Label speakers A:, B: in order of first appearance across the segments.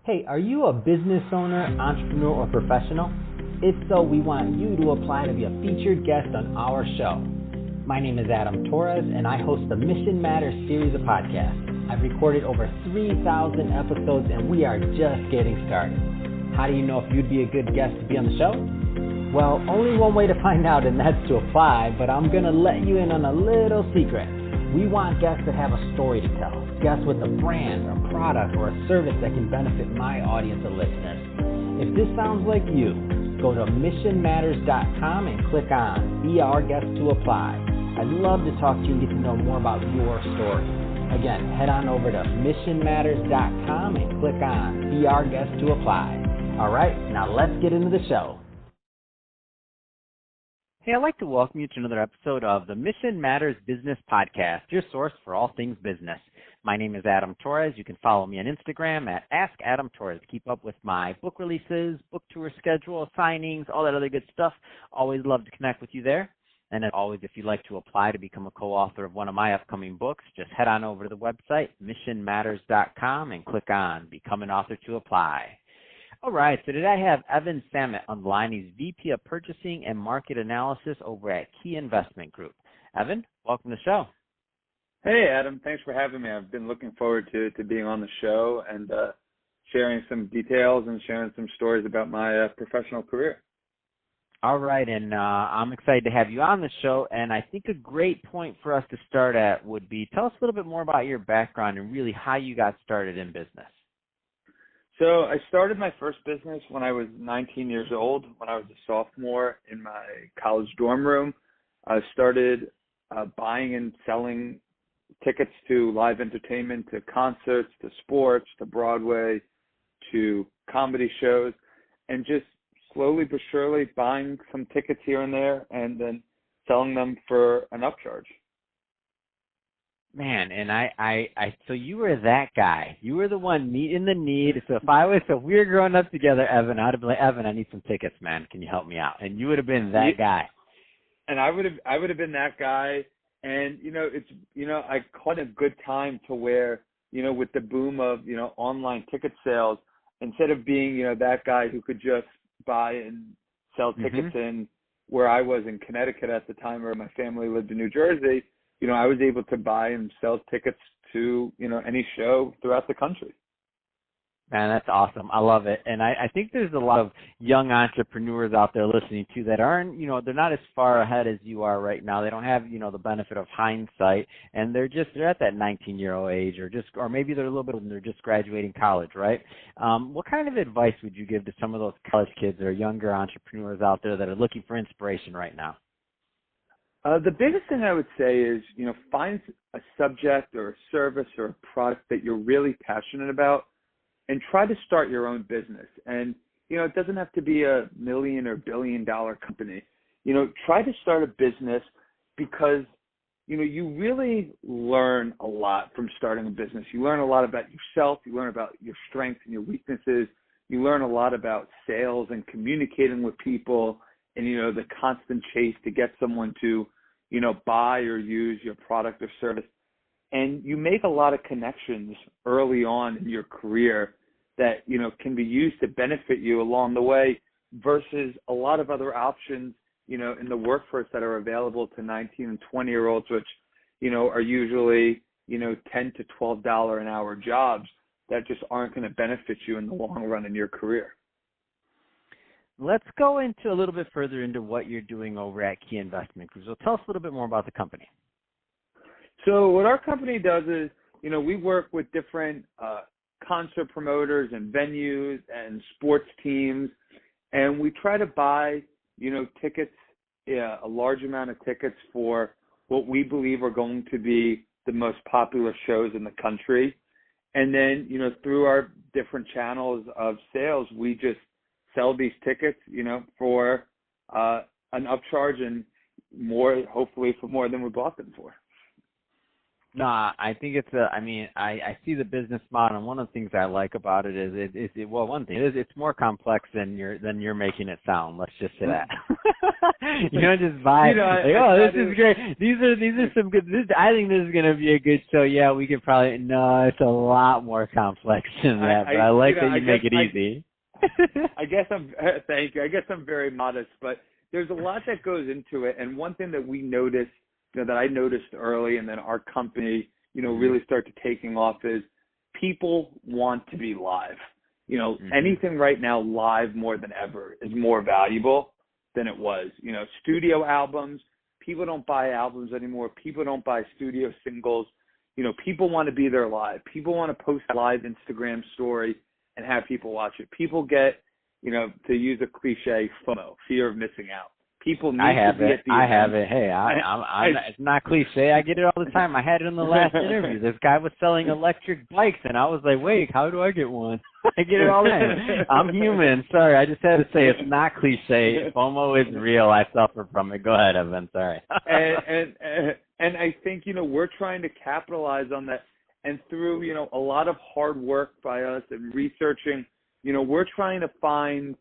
A: Hey, are you a business owner, entrepreneur, or professional? If so, we want you to apply to be a featured guest on our show. My name is Adam Torres, and I host the Mission Matters series of podcasts. I've recorded over 3,000 episodes, and we are just getting started. How do you know if you'd be a good guest to be on the show? Well, only one way to find out, and that's to apply, but I'm going to let you in on a little secret. We want guests that have a story to tell, guests with a brand, a product, or a service that can benefit my audience of listeners. If this sounds like you, go to missionmatters.com and click on Be Our Guest to apply. I'd love to talk to you and get to know more about your story. Again, head on over to missionmatters.com and click on Be Our Guest to apply. All right, now let's get into the show. Hey, I'd like to welcome you to another episode of the Mission Matters Business Podcast, your source for all things business. My name is Adam Torres. You can follow me on Instagram at AskAdamTorres. Keep up with my book releases, book tour schedule, signings, all that other good stuff. Always love to connect with you there. And as always, if you'd like to apply to become a co-author of one of my upcoming books, just head on over to the website, missionmatters.com, and click on Become an Author to apply. All right, so today I have Evan Samet on the line. He's VP of Purchasing and Market Analysis over at Key Investment Group. Evan, welcome to the show.
B: Hey, Adam. Thanks for having me. I've been looking forward to being on the show and sharing some details and sharing some stories about my professional career.
A: All right, and I'm excited to have you on the show, and I think a great point for us to start at would be tell us a little bit more about your background and really how you got started in business.
B: So I started my first business when I was 19 years old, when I was a sophomore in my college dorm room. I started buying and selling tickets to live entertainment, to concerts, to sports, to Broadway, to comedy shows, and just slowly but surely buying some tickets here and there and then selling them for an upcharge.
A: Man, and so you were that guy. You were the one meeting the need. So if we were growing up together, Evan, I'd have been like, Evan, I need some tickets, man. Can you help me out? And you would have been that guy.
B: And I would have been that guy. And, I caught a good time to where, with the boom of, online ticket sales, instead of being, that guy who could just buy and sell tickets in where I was in Connecticut at the time, where my family lived in New Jersey, I was able to buy and sell tickets to, any show throughout the country.
A: Man, that's awesome. I love it. And I think there's a lot of young entrepreneurs out there listening to that aren't, they're not as far ahead as you are right now. They don't have, the benefit of hindsight, and they're at that 19-year-old age or maybe they're a little bit when they're just graduating college, right? What kind of advice would you give to some of those college kids or younger entrepreneurs out there that are looking for inspiration right now?
B: The biggest thing I would say is, find a subject or a service or a product that you're really passionate about and try to start your own business. And, it doesn't have to be a $1 million or $1 billion company. Try to start a business because, you really learn a lot from starting a business. You learn a lot about yourself. You learn about your strengths and your weaknesses. You learn a lot about sales and communicating with people and, the constant chase to get someone to, buy or use your product or service. And you make a lot of connections early on in your career that, can be used to benefit you along the way versus a lot of other options, in the workforce that are available to 19 and 20-year-olds, which, are usually, $10 to $12 an hour jobs that just aren't going to benefit you in the long run in your career.
A: Let's go into a little bit further into what you're doing over at Key Investment Group. So tell us a little bit more about the company.
B: So what our company does is, we work with different concert promoters and venues and sports teams, and we try to buy, tickets, a large amount of tickets for what we believe are going to be the most popular shows in the country. And then, through our different channels of sales, we just sell these tickets, for an upcharge and more, hopefully for more than we bought them for.
A: No, I think it's I see the business model, and one of the things I like about it is well, one thing is it's more complex than you're making it sound. Let's just say that. You don't just buy, this is great. These are some good, I think this is going to be a good show. Yeah, we could probably, no, it's a lot more complex than that, but I like that you make it easy.
B: Thank you. I guess I'm very modest, but there's a lot that goes into it. And one thing that we noticed, that I noticed early, and then our company, really started taking off, is people want to be live. Anything right now live more than ever is more valuable than it was. Studio albums, people don't buy albums anymore. People don't buy studio singles. People want to be there live. People want to post a live Instagram story and have people watch it. People get, to use a cliche, FOMO, fear of missing out. People need to be at the event.
A: I have it. Hey, it's not cliche. I get it all the time. I had it in the last interview. This guy was selling electric bikes, and I was like, wait, how do I get one? I get it all the time. I'm human. Sorry, I just had to say it's not cliche. FOMO is real. I suffer from it. Go ahead, Evan. Sorry.
B: and I think, we're trying to capitalize on that. And through, a lot of hard work by us and researching, we're trying to find,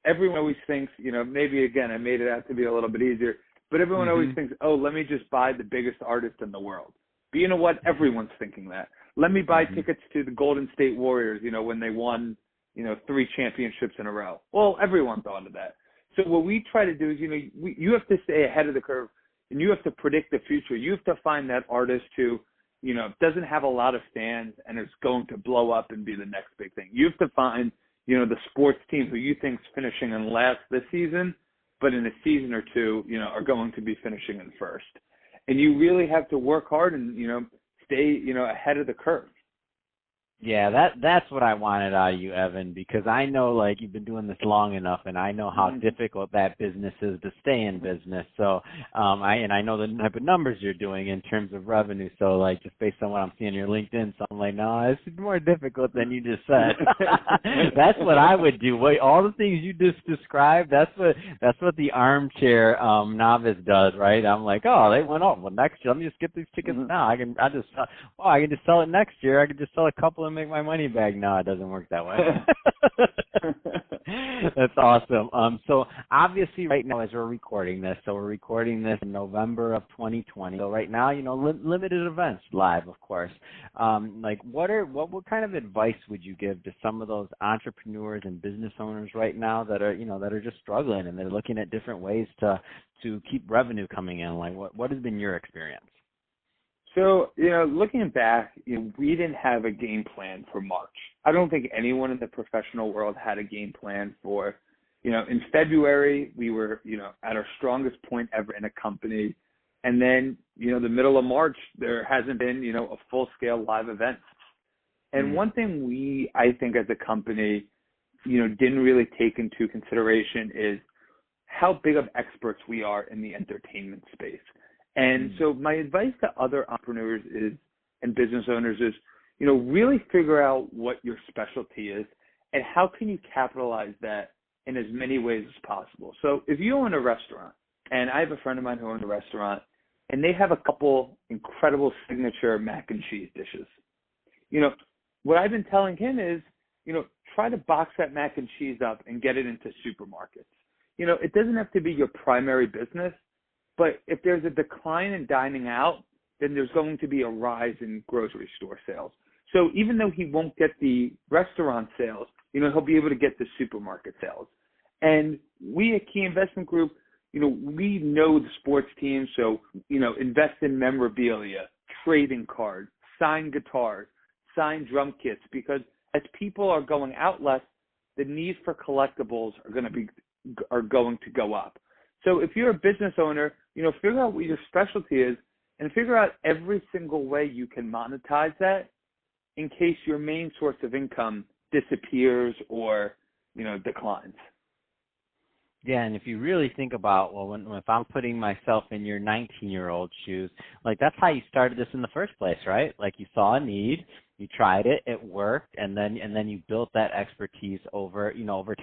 B: everyone always thinks, maybe again, I made it out to be a little bit easier, but everyone always thinks, oh, let me just buy the biggest artist in the world. But you know what? Everyone's thinking that. Let me buy tickets to the Golden State Warriors, when they won, 3 championships in a row. Well, everyone thought of that. So what we try to do is, you have to stay ahead of the curve, and you have to predict the future. You have to find that artist who, doesn't have a lot of fans and is going to blow up and be the next big thing. You have to find, the sports team who you think is finishing in last this season, but in a season or two, are going to be finishing in first. And you really have to work hard and, stay, ahead of the curve.
A: Yeah, that's what I wanted out of you, Evan, because I know, you've been doing this long enough, and I know how difficult that business is to stay in business. So, I know the type of numbers you're doing in terms of revenue. So, just based on what I'm seeing on your LinkedIn, so I'm like, no, this is more difficult than you just said. That's what I would do. All the things you just described, that's what the armchair novice does, right? I'm like, oh, they went off. Well, next year, let me just get these tickets now. I can just sell it next year. I can just sell a couple and make my money back. No, it doesn't work that way. That's awesome. So obviously right now as we're recording this, in November of 2020. So right now, limited events live, of course. What kind of advice would you give to some of those entrepreneurs and business owners right now that are just struggling and they're looking at different ways to keep revenue coming in? What has been your experience?
B: So, looking back, we didn't have a game plan for March. I don't think anyone in the professional world had a game plan for, in February, we were, at our strongest point ever in a company. And then, the middle of March, there hasn't been, a full-scale live event. And one thing I think as a company, didn't really take into consideration is how big of experts we are in the entertainment space. And so my advice to other entrepreneurs and business owners is, really figure out what your specialty is and how can you capitalize that in as many ways as possible. So if you own a restaurant, and I have a friend of mine who owns a restaurant, and they have a couple incredible signature mac and cheese dishes. What I've been telling him is, try to box that mac and cheese up and get it into supermarkets. It doesn't have to be your primary business. But if there's a decline in dining out, then there's going to be a rise in grocery store sales. So even though he won't get the restaurant sales, he'll be able to get the supermarket sales. And we at Key Investment Group, we know the sports teams. So, invest in memorabilia, trading cards, signed guitars, signed drum kits, because as people are going out less, the need for collectibles are going to go up. So if you're a business owner, figure out what your specialty is and figure out every single way you can monetize that in case your main source of income disappears or, declines.
A: Yeah, and if you really think about, well, if I'm putting myself in your 19-year-old shoes, like that's how you started this in the first place, right? Like you saw a need, you tried it, it worked, and then you built that expertise over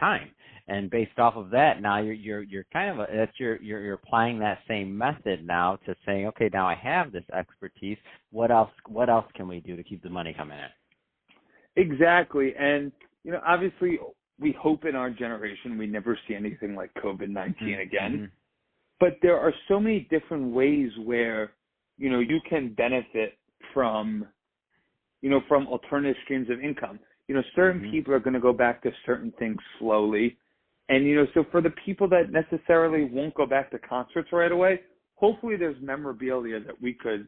A: time. And based off of that, now you're kind of you're applying that same method now to saying, okay, now I have this expertise. What else can we do to keep the money coming in?
B: Exactly. And, obviously we hope in our generation we never see anything like COVID-19 again.
A: Mm-hmm.
B: But there are so many different ways where, you can benefit from alternative streams of income. Certain
A: Mm-hmm.
B: people are going to go back to certain things slowly. And, so for the people that necessarily won't go back to concerts right away, hopefully there's memorabilia that we could,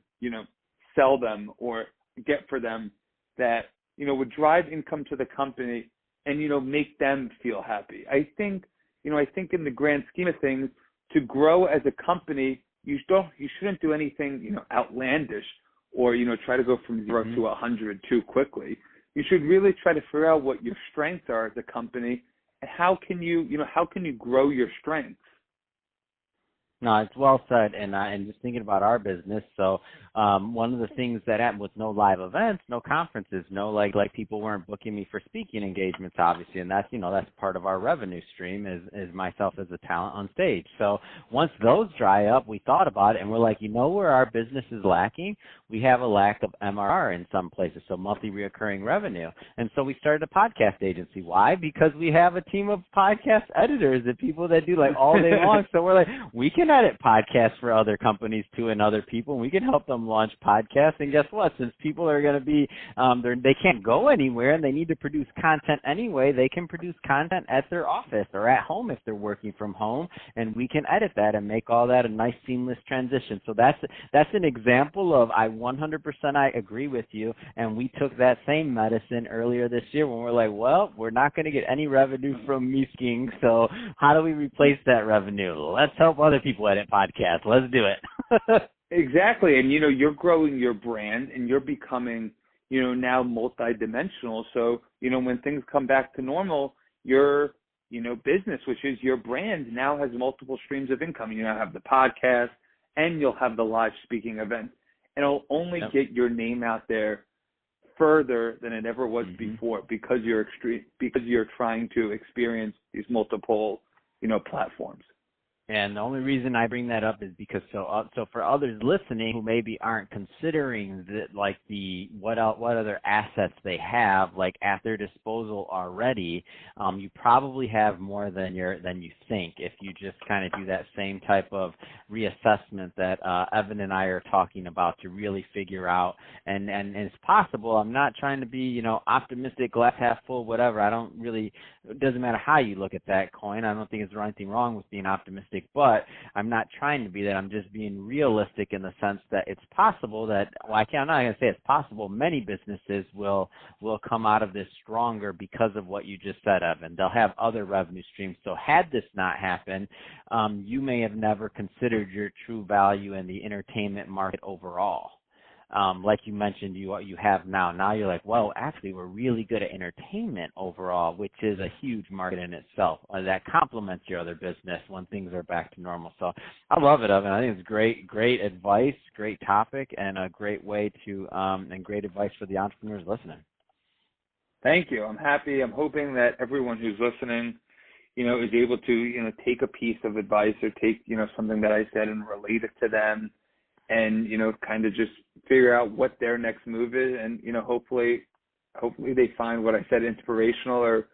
B: sell them or get for them that, would drive income to the company and, make them feel happy. I think in the grand scheme of things, to grow as a company, you shouldn't do anything, outlandish or, try to go from 0 to 100 too quickly. You should really try to figure out what your strengths are as a company and how can you grow your strengths.
A: No, it's well said, and just thinking about our business. So, one of the things that happened with no live events, no conferences, no like people weren't booking me for speaking engagements, obviously, and that's part of our revenue stream is myself as a talent on stage. So once those dry up, we thought about it, and we're like, where our business is lacking? We have a lack of MRR in some places, so monthly reoccurring revenue, and so we started a podcast agency. Why? Because we have a team of podcast editors and people that do like all day long. So we're like, we can edit podcasts for other companies too and other people, and we can help them launch podcasts. And guess what? Since people are going to be, they can't go anywhere and they need to produce content anyway, they can produce content at their office or at home if they're working from home, and we can edit that and make all that a nice seamless transition. So that's an example of I 100% I agree with you, and we took that same medicine earlier this year when we're like, well, we're not going to get any revenue from me skiing, so how do we replace that revenue? Let's help other people edit podcasts. Let's do it.
B: Exactly. And, you're growing your brand and you're becoming, now multidimensional. So, when things come back to normal, your, business, which is your brand, now has multiple streams of income. You now have the podcast and you'll have the live speaking event. And it'll only get your name out there further than it ever was before because you're trying to experience these multiple, platforms.
A: And the only reason I bring that up is because so for others listening who maybe aren't considering what other assets they have like at their disposal already, you probably have more than you think if you just kind of do that same type of reassessment that Evan and I are talking about to really figure out. And it's possible. I'm not trying to be optimistic, glass half full, whatever. It doesn't matter how you look at that coin. I don't think there's anything wrong with being optimistic. But I'm not trying to be that. I'm just being realistic in the sense that it's possible that, I'm not going to say it's possible, many businesses will come out of this stronger because of what you just said, Evan. They'll have other revenue streams. So had this not happened, you may have never considered your true value in the entertainment market overall. Like you mentioned, you have now. Now you're like, well, actually, we're really good at entertainment overall, which is a huge market in itself. That complements your other business when things are back to normal. So I love it, Evan. I think it's great advice, great topic, and a great way to and great advice for the entrepreneurs listening.
B: Thank you. I'm happy. I'm hoping that everyone who's listening, is able to, take a piece of advice or take, something that I said and relate it to them. And, kind of just figure out what their next move is. And, hopefully they find what I said inspirational or,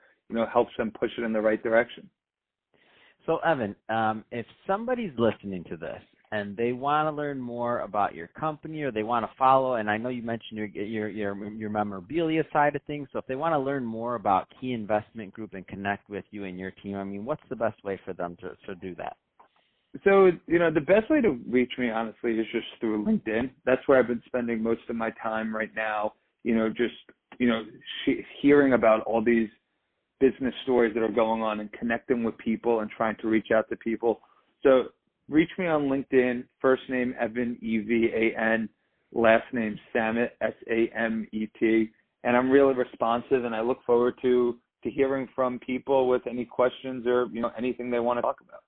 B: helps them push it in the right direction.
A: So, Evan, if somebody's listening to this and they want to learn more about your company or they want to follow, and I know you mentioned your memorabilia side of things. So if they want to learn more about Key Investment Group and connect with you and your team, what's the best way for them to do that?
B: So, the best way to reach me, honestly, is just through LinkedIn. That's where I've been spending most of my time right now, hearing about all these business stories that are going on and connecting with people and trying to reach out to people. So reach me on LinkedIn, first name Evan, Evan, last name Samet, Samet. And I'm really responsive, and I look forward to to hearing from people with any questions or, anything they want to talk about.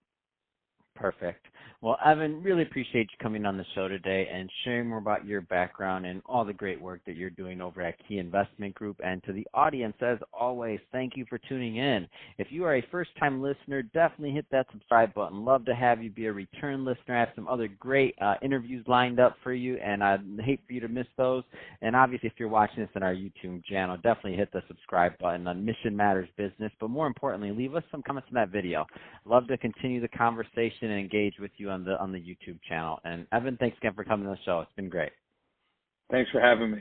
A: Perfect. Well, Evan, really appreciate you coming on the show today and sharing more about your background and all the great work that you're doing over at Key Investment Group. And to the audience, as always, thank you for tuning in. If you are a first-time listener, definitely hit that subscribe button. Love to have you be a return listener. I have some other great interviews lined up for you, and I'd hate for you to miss those. And obviously, if you're watching this on our YouTube channel, definitely hit the subscribe button on Mission Matters Business. But more importantly, leave us some comments on that video. Love to continue the conversation and engage with you on the YouTube channel. And Evan, thanks again for coming to the show. It's been great.
B: Thanks for having me.